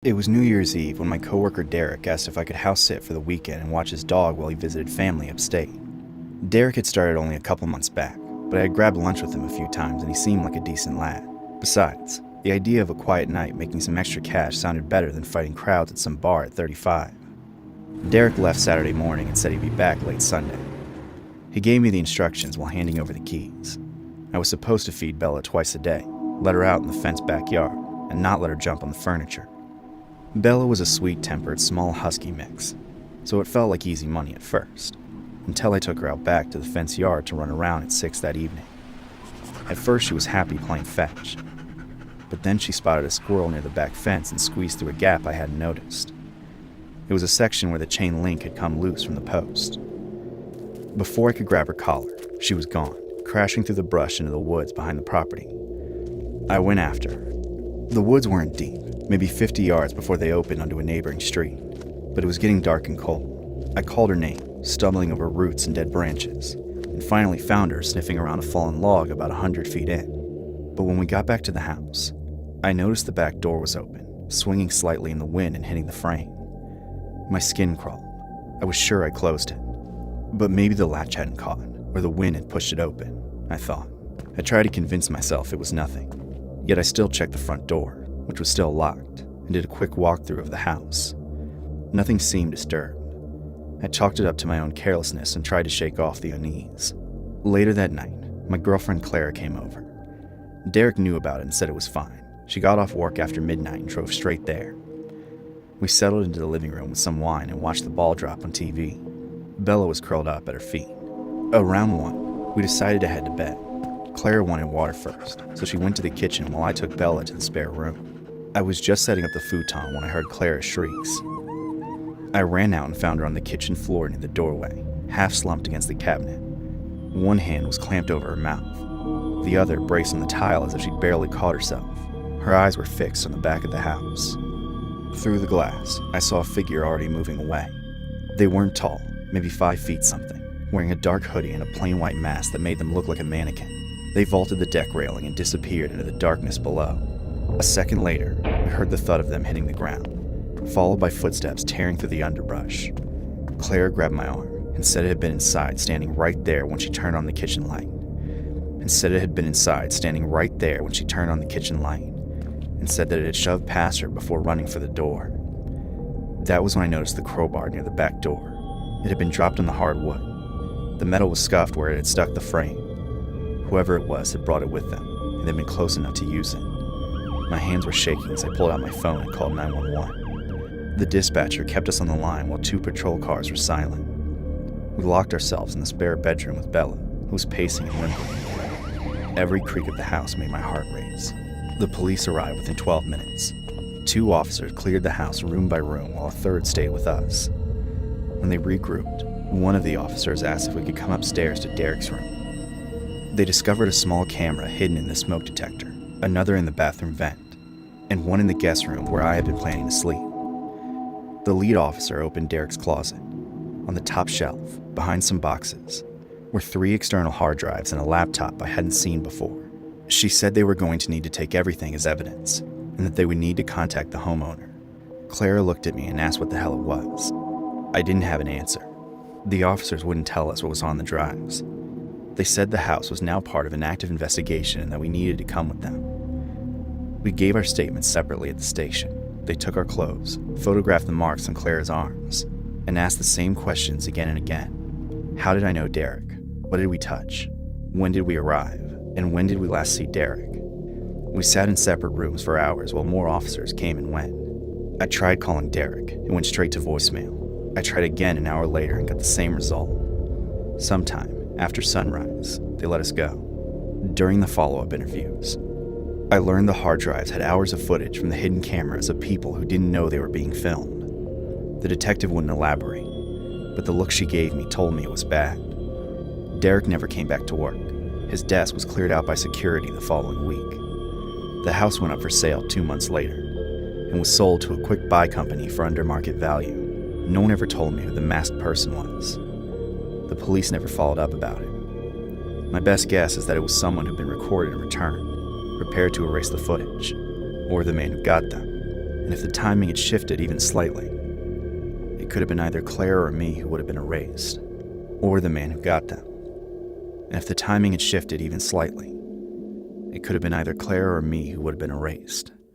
It was New Year's Eve when my coworker Derek asked if I could house sit for the weekend and watch his dog while he visited family upstate. Derek had started only a couple months back, but I had grabbed lunch with him a few times and he seemed like a decent lad. Besides, the idea of a quiet night making some extra cash sounded better than fighting crowds at some bar at 35. Derek left Saturday morning and said he'd be back late Sunday. He gave me the instructions while handing over the keys. I was supposed to feed Bella twice a day, let her out in the fenced backyard, and not let her jump on the furniture. Bella was a sweet-tempered, small husky mix, so it felt like easy money at first, until I took her out back to the fenced yard to run around at 6 that evening. At first she was happy playing fetch, but then she spotted a squirrel near the back fence and squeezed through a gap I hadn't noticed. It was a section where the chain link had come loose from the post. Before I could grab her collar, she was gone, crashing through the brush into the woods behind the property. I went after her. The woods weren't deep, maybe 50 yards before they opened onto a neighboring street, but it was getting dark and cold. I called her name, stumbling over roots and dead branches, and finally found her sniffing around a fallen log about 100 feet in. But when we got back to the house, I noticed the back door was open, swinging slightly in the wind and hitting the frame. My skin crawled. I was sure I closed it, but maybe the latch hadn't caught, or the wind had pushed it open, I thought. I tried to convince myself it was nothing, yet I still checked the front door, which was still locked, and did a quick walkthrough of the house. Nothing seemed disturbed. I chalked it up to my own carelessness and tried to shake off the unease. Later that night, my girlfriend Clara came over. Derek knew about it and said it was fine. She got off work after midnight and drove straight there. We settled into the living room with some wine and watched the ball drop on TV. Bella was curled up at her feet. Around 1, we decided to head to bed. Clara wanted water first, so she went to the kitchen while I took Bella to the spare room. I was just setting up the futon when I heard Clara's shrieks. I ran out and found her on the kitchen floor near the doorway, half slumped against the cabinet. One hand was clamped over her mouth, the other braced on the tile as if she'd barely caught herself. Her eyes were fixed on the back of the house. Through the glass, I saw a figure already moving away. They weren't tall, maybe 5 feet something, wearing a dark hoodie and a plain white mask that made them look like a mannequin. They vaulted the deck railing and disappeared into the darkness below. A second later, we heard the thud of them hitting the ground, followed by footsteps tearing through the underbrush. Clara grabbed my arm and said it had been inside, standing right there when she turned on the kitchen light. And said it had been inside, standing right there when she turned on the kitchen light. And said that it had shoved past her before running for the door. That was when I noticed the crowbar near the back door. It had been dropped on the hardwood. The metal was scuffed where it had stuck the frame. Whoever it was had brought it with them, and they'd been close enough to use it. My hands were shaking as I pulled out my phone and called 911. The dispatcher kept us on the line while 2 patrol cars were silent. We locked ourselves in the spare bedroom with Bella, who was pacing and whimpering. Every creak of the house made my heart race. The police arrived within 12 minutes. 2 officers cleared the house room by room while a third stayed with us. When they regrouped, one of the officers asked if we could come upstairs to Derek's room. They discovered a small camera hidden in the smoke detector, another in the bathroom vent, and one in the guest room where I had been planning to sleep. The lead officer opened Derek's closet. On the top shelf, behind some boxes, were 3 external hard drives and a laptop I hadn't seen before. She said they were going to need to take everything as evidence, and that they would need to contact the homeowner. Clara looked at me and asked what the hell it was. I didn't have an answer. The officers wouldn't tell us what was on the drives. They said the house was now part of an active investigation and that we needed to come with them. We gave our statements separately at the station. They took our clothes, photographed the marks on Clara's arms, and asked the same questions again and again. How did I know Derek? What did we touch? When did we arrive? And when did we last see Derek? We sat in separate rooms for hours while more officers came and went. I tried calling Derek. It went straight to voicemail. I tried again an hour later and got the same result. Sometime after sunrise, they let us go. During the follow-up interviews, I learned the hard drives had hours of footage from the hidden cameras of people who didn't know they were being filmed. The detective wouldn't elaborate, but the look she gave me told me it was bad. Derek never came back to work. His desk was cleared out by security the following week. The house went up for sale 2 months later and was sold to a quick buy company for under market value. No one ever told me who the masked person was. The police never followed up about it. My best guess is that it was someone who'd been recorded and returned, prepared to erase the footage, or the man who got them, And if the timing had shifted even slightly, it could have been either Claire or me who would have been erased, or the man who got them. And if the timing had shifted even slightly, it could have been either Claire or me who would have been erased.